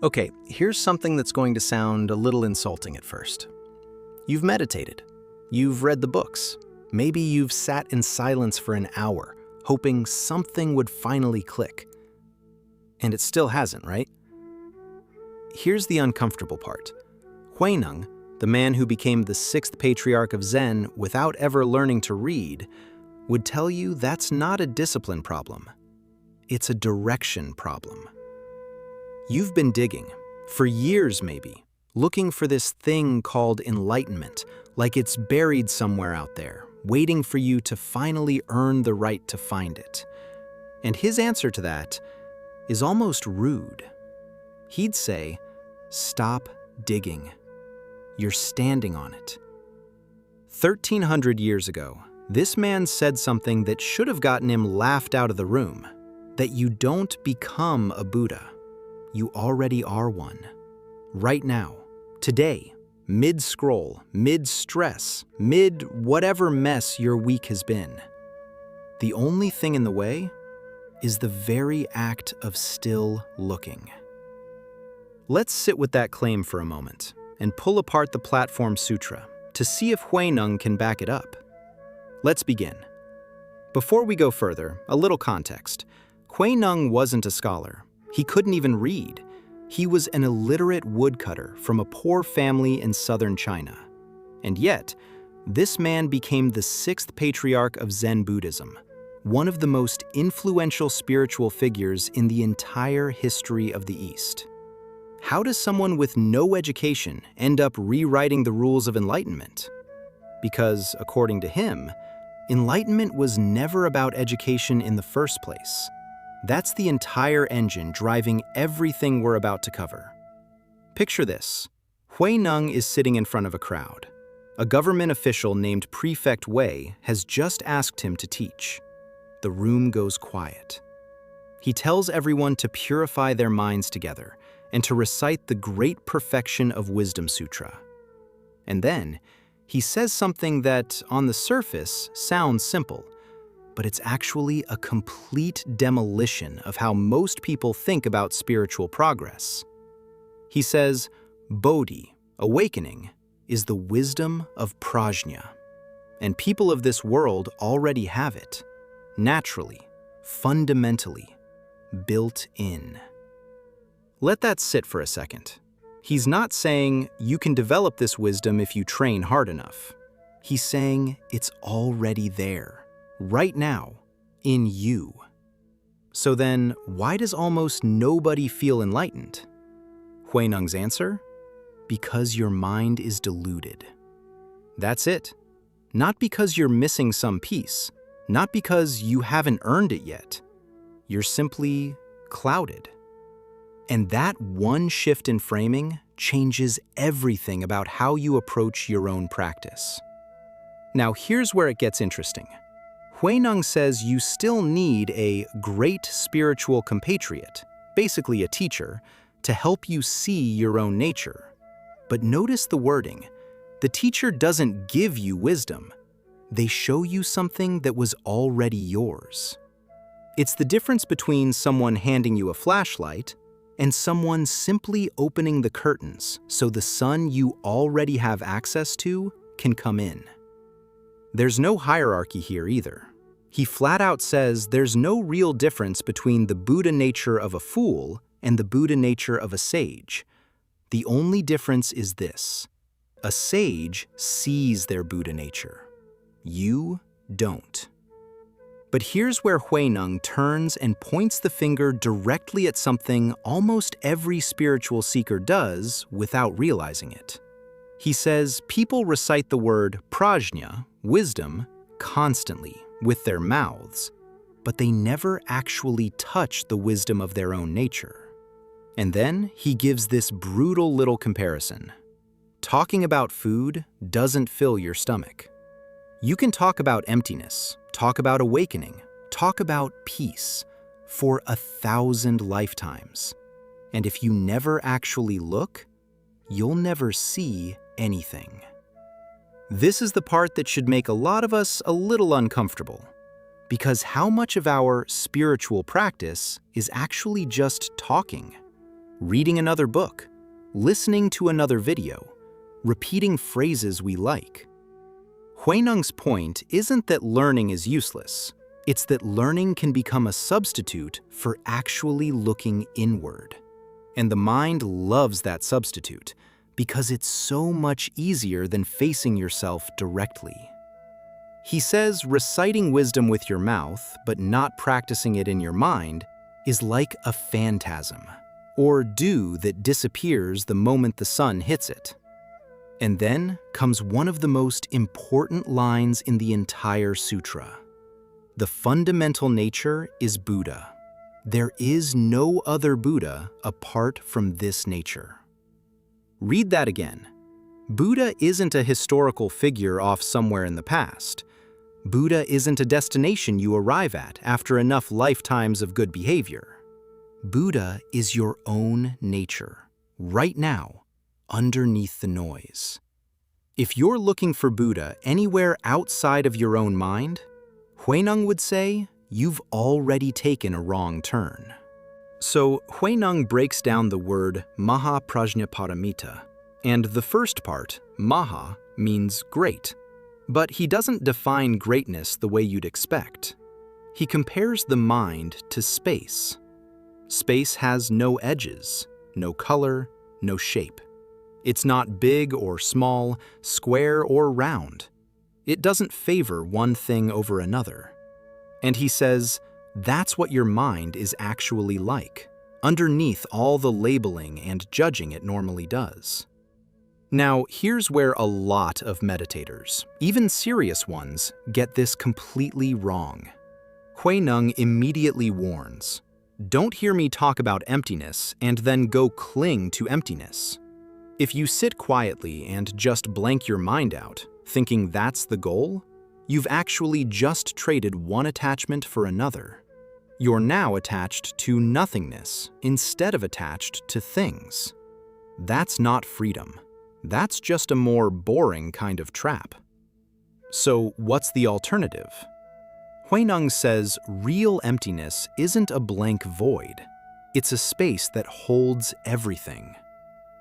Okay, here's something that's going to sound a little insulting at first. You've meditated. You've read the books. Maybe you've sat in silence for an hour, hoping something would finally click. And it still hasn't, right? Here's the uncomfortable part. Huineng, the man who became the sixth patriarch of Zen without ever learning to read, would tell you that's not a discipline problem. It's a direction problem. You've been digging, for years maybe, looking for this thing called enlightenment, like it's buried somewhere out there, waiting for you to finally earn the right to find it. And his answer to that is almost rude. He'd say, "Stop digging. You're standing on it." 1,300 years ago, this man said something that should have gotten him laughed out of the room, that you don't become a Buddha. You already are one. Right now, today, mid-scroll, mid-stress, mid-whatever mess your week has been. The only thing in the way is the very act of still looking. Let's sit with that claim for a moment and pull apart the Platform Sutra to see if Huineng can back it up. Let's begin. Before we go further, a little context. Huineng wasn't a scholar. He couldn't even read. He was an illiterate woodcutter from a poor family in southern China. And yet, this man became the sixth patriarch of Zen Buddhism, one of the most influential spiritual figures in the entire history of the East. How does someone with no education end up rewriting the rules of enlightenment? Because, according to him, enlightenment was never about education in the first place. That's the entire engine driving everything we're about to cover. Picture this. Huineng is sitting in front of a crowd. A government official named Prefect Wei has just asked him to teach. The room goes quiet. He tells everyone to purify their minds together and to recite the great perfection of Wisdom Sutra. And then, he says something that, on the surface, sounds simple, but it's actually a complete demolition of how most people think about spiritual progress. He says, Bodhi, awakening, is the wisdom of prajna, and people of this world already have it, naturally, fundamentally, built in. Let that sit for a second. He's not saying you can develop this wisdom if you train hard enough. He's saying it's already there. Right now, in you. So then, why does almost nobody feel enlightened? Huineng's answer? Because your mind is deluded. That's it. Not because you're missing some piece, not because you haven't earned it yet. You're simply clouded. And that one shift in framing changes everything about how you approach your own practice. Now here's where it gets interesting. Huineng says you still need a great spiritual compatriot, basically a teacher, to help you see your own nature. But notice the wording. The teacher doesn't give you wisdom. They show you something that was already yours. It's the difference between someone handing you a flashlight and someone simply opening the curtains so the sun you already have access to can come in. There's no hierarchy here either. He flat out says there's no real difference between the Buddha nature of a fool and the Buddha nature of a sage. The only difference is this. A sage sees their Buddha nature. You don't. But here's where Huineng turns and points the finger directly at something almost every spiritual seeker does without realizing it. He says people recite the word prajna, wisdom, constantly with their mouths, but they never actually touch the wisdom of their own nature. And then he gives this brutal little comparison. Talking about food doesn't fill your stomach. You can talk about emptiness, talk about awakening, talk about peace for 1,000 lifetimes. And if you never actually look, you'll never see anything. This is the part that should make a lot of us a little uncomfortable, because how much of our spiritual practice is actually just talking? reading another book, listening to another video, repeating phrases we like. Huineng's point isn't that learning is useless. It's that learning can become a substitute for actually looking inward. And the mind loves that substitute because it's so much easier than facing yourself directly. He says reciting wisdom with your mouth but not practicing it in your mind is like a phantasm, or dew that disappears the moment the sun hits it. And then comes one of the most important lines in the entire sutra. The fundamental nature is Buddha. There is no other Buddha apart from this nature. Read that again. Buddha isn't a historical figure off somewhere in the past. Buddha isn't a destination you arrive at after enough lifetimes of good behavior. Buddha is your own nature, right now, underneath the noise. If you're looking for Buddha anywhere outside of your own mind, Huineng would say you've already taken a wrong turn. So Huineng breaks down the word Mahaprajnaparamita, and the first part, Maha, means great. But he doesn't define greatness the way you'd expect. He compares the mind to space. Space has no edges, no color, no shape. It's not big or small, square or round. It doesn't favor one thing over another. And he says, that's what your mind is actually like, underneath all the labeling and judging it normally does. Now, here's where a lot of meditators, even serious ones, get this completely wrong. Huineng immediately warns, don't hear me talk about emptiness and then go cling to emptiness. If you sit quietly and just blank your mind out, thinking that's the goal, you've actually just traded one attachment for another. You're now attached to nothingness instead of attached to things. That's not freedom. That's just a more boring kind of trap. So what's the alternative? Huineng says real emptiness isn't a blank void. It's a space that holds everything.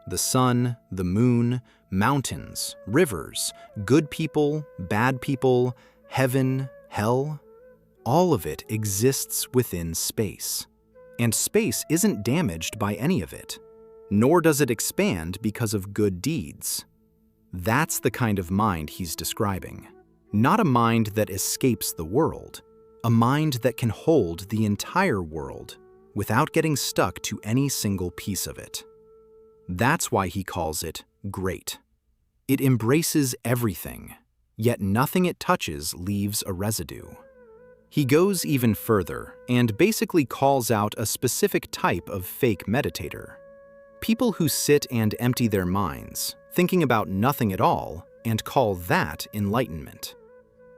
The sun, the moon, mountains, rivers, good people, bad people, heaven, hell, all of it exists within space. And space isn't damaged by any of it, nor does it expand because of good deeds. That's the kind of mind he's describing. Not a mind that escapes the world, a mind that can hold the entire world without getting stuck to any single piece of it. That's why he calls it great. It embraces everything, yet nothing it touches leaves a residue. He goes even further and basically calls out a specific type of fake meditator. People who sit and empty their minds, thinking about nothing at all, and call that enlightenment.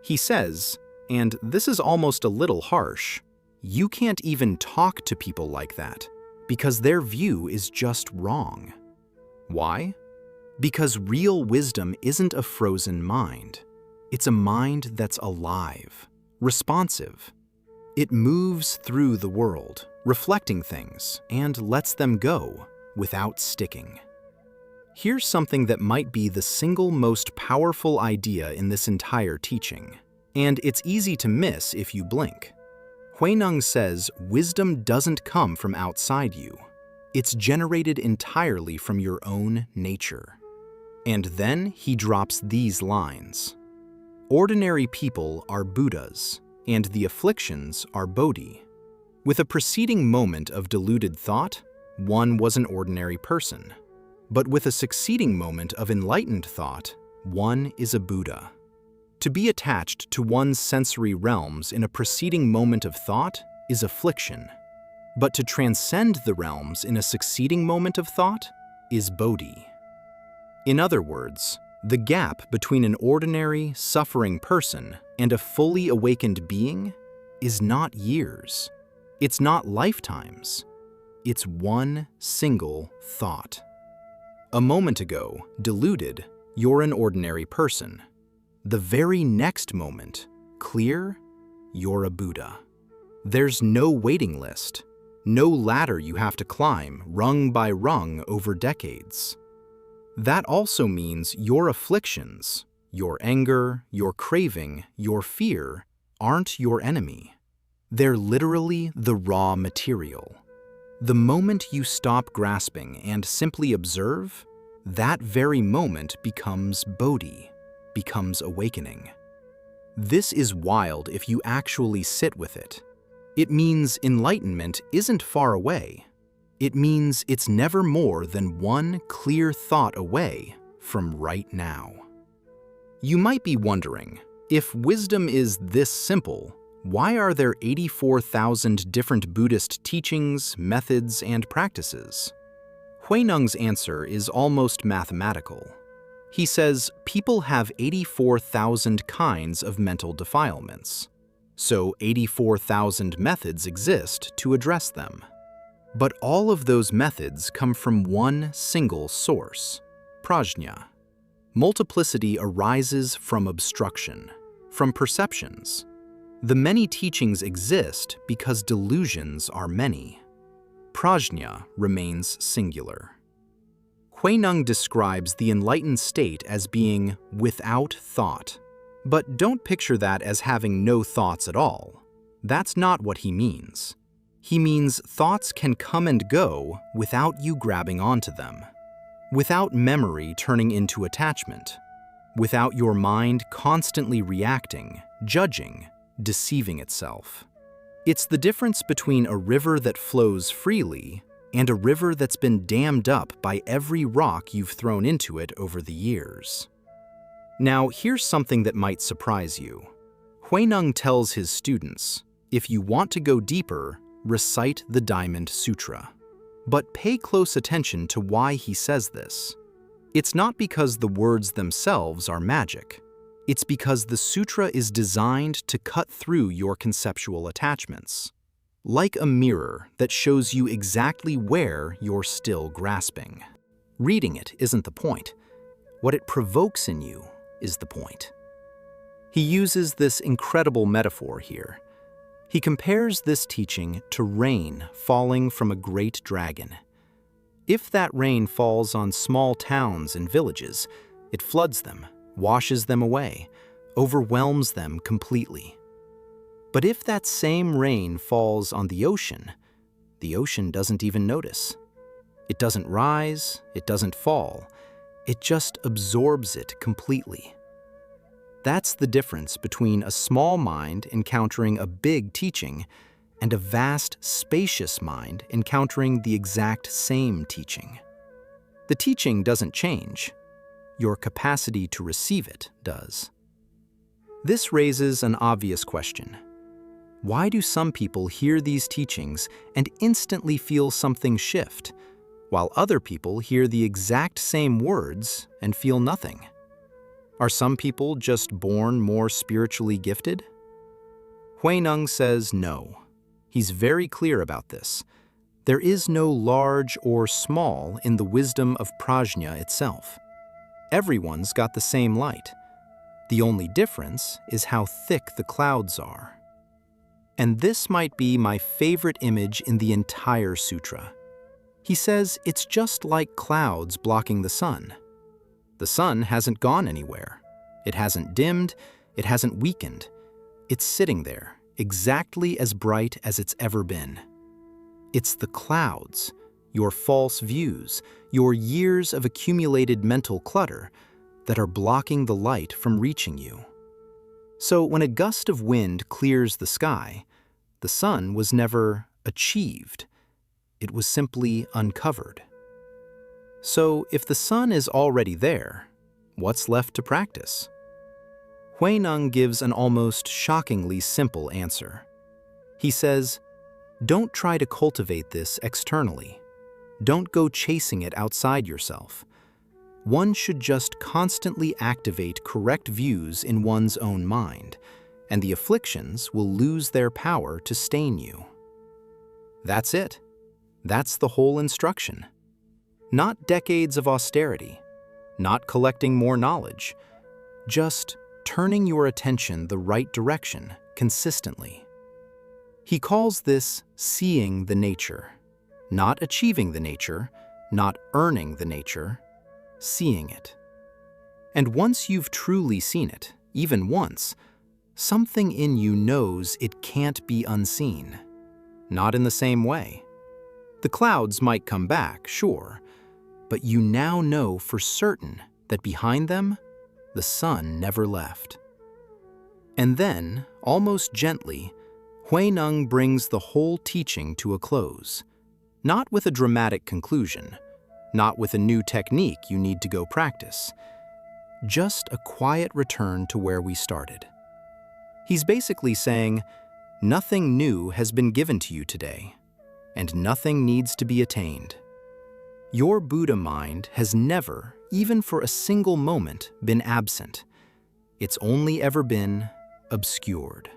He says, and this is almost a little harsh, you can't even talk to people like that, because their view is just wrong. Why? Because real wisdom isn't a frozen mind. It's a mind that's alive, responsive. It moves through the world, reflecting things, and lets them go without sticking. Here's something that might be the single most powerful idea in this entire teaching, and it's easy to miss if you blink. Huineng says wisdom doesn't come from outside you. It's generated entirely from your own nature. And then he drops these lines. Ordinary people are Buddhas, and the afflictions are Bodhi. With a preceding moment of deluded thought, one was an ordinary person. But with a succeeding moment of enlightened thought, one is a Buddha. To be attached to one's sensory realms in a preceding moment of thought is affliction. But to transcend the realms in a succeeding moment of thought is Bodhi. In other words, the gap between an ordinary, suffering person and a fully awakened being is not years. It's not lifetimes. It's one single thought. A moment ago, deluded, you're an ordinary person. The very next moment, clear, you're a Buddha. There's no waiting list, no ladder you have to climb rung by rung over decades. That also means your afflictions, your anger, your craving, your fear, aren't your enemy. They're literally the raw material. The moment you stop grasping and simply observe, that very moment becomes bodhi, becomes awakening. This is wild if you actually sit with it. It means enlightenment isn't far away. It means it's never more than one clear thought away from right now. You might be wondering, if wisdom is this simple, why are there 84,000 different Buddhist teachings, methods, and practices? Huineng's answer is almost mathematical. He says people have 84,000 kinds of mental defilements, so 84,000 methods exist to address them. But all of those methods come from one single source, prajna. Multiplicity arises from obstruction, from perceptions. The many teachings exist because delusions are many. Prajna remains singular. Huineng describes the enlightened state as being without thought. But don't picture that as having no thoughts at all. That's not what he means. He means thoughts can come and go without you grabbing onto them, without memory turning into attachment, without your mind constantly reacting, judging, deceiving itself. It's the difference between a river that flows freely and a river that's been dammed up by every rock you've thrown into it over the years. Now, here's something that might surprise you. Huineng tells his students, if you want to go deeper, recite the Diamond Sutra. But pay close attention to why he says this. It's not because the words themselves are magic. It's because the sutra is designed to cut through your conceptual attachments, like a mirror that shows you exactly where you're still grasping. Reading it isn't the point. What it provokes in you is the point. He uses this incredible metaphor here. He compares this teaching to rain falling from a great dragon. If that rain falls on small towns and villages, it floods them, washes them away, overwhelms them completely. But if that same rain falls on the ocean doesn't even notice. It doesn't rise, it doesn't fall, it just absorbs it completely. That's the difference between a small mind encountering a big teaching and a vast, spacious mind encountering the exact same teaching. The teaching doesn't change. Your capacity to receive it does. This raises an obvious question. Why do some people hear these teachings and instantly feel something shift, while other people hear the exact same words and feel nothing? Are some people just born more spiritually gifted? Huineng says no. He's very clear about this. There is no large or small in the wisdom of prajna itself. Everyone's got the same light. The only difference is how thick the clouds are. And this might be my favorite image in the entire sutra. He says it's just like clouds blocking the sun. The sun hasn't gone anywhere. It hasn't dimmed, it hasn't weakened. It's sitting there, exactly as bright as it's ever been. It's the clouds, your false views, your years of accumulated mental clutter that are blocking the light from reaching you. So when a gust of wind clears the sky, the sun was never achieved. It was simply uncovered. So if the sun is already there, what's left to practice? Huineng gives an almost shockingly simple answer. He says, don't try to cultivate this externally. Don't go chasing it outside yourself. One should just constantly activate correct views in one's own mind, and the afflictions will lose their power to stain you. That's it. That's the whole instruction. Not decades of austerity, not collecting more knowledge, just turning your attention the right direction consistently. He calls this seeing the nature, not achieving the nature, not earning the nature, seeing it. And once you've truly seen it, even once, something in you knows it can't be unseen. Not in the same way. The clouds might come back, sure, but you now know for certain that behind them, the sun never left. And then, almost gently, Huineng brings the whole teaching to a close, not with a dramatic conclusion, not with a new technique you need to go practice, just a quiet return to where we started. He's basically saying, nothing new has been given to you today, and nothing needs to be attained. Your Buddha mind has never, even for a single moment, been absent. It's only ever been obscured.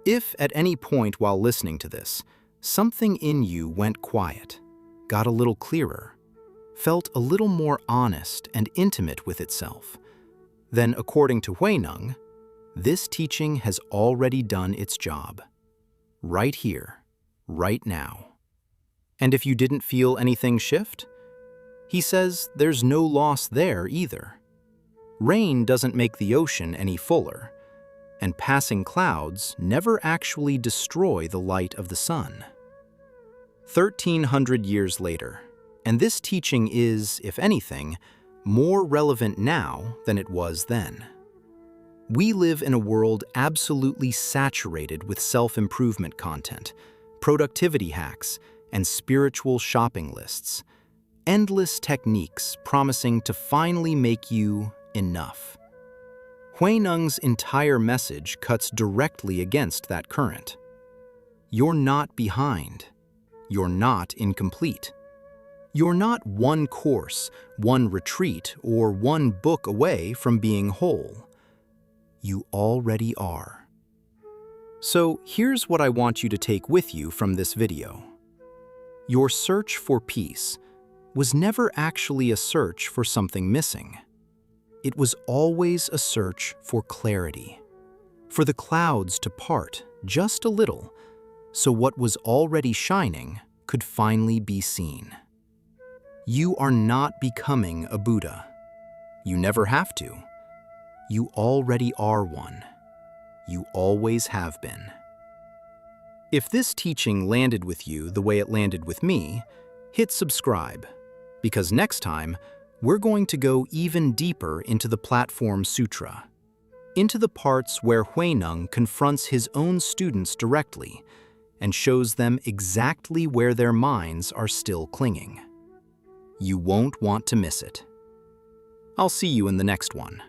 If at any point while listening to this, something in you went quiet, got a little clearer, felt a little more honest and intimate with itself, then according to Huineng, this teaching has already done its job. Right here, right now. And if you didn't feel anything shift, he says there's no loss there either. Rain doesn't make the ocean any fuller, and passing clouds never actually destroy the light of the sun. 1,300 years later, and this teaching is, if anything, more relevant now than it was then. We live in a world absolutely saturated with self-improvement content, productivity hacks, and spiritual shopping lists. Endless techniques promising to finally make you enough. Huineng's entire message cuts directly against that current. You're not behind. You're not incomplete. You're not one course, one retreat, or one book away from being whole. You already are. So here's what I want you to take with you from this video. Your search for peace was never actually a search for something missing. It was always a search for clarity, for the clouds to part just a little, so what was already shining could finally be seen. You are not becoming a Buddha. You never have to. You already are one. You always have been. If this teaching landed with you the way it landed with me, hit subscribe, because next time, we're going to go even deeper into the Platform Sutra, into the parts where Huineng confronts his own students directly and shows them exactly where their minds are still clinging. You won't want to miss it. I'll see you in the next one.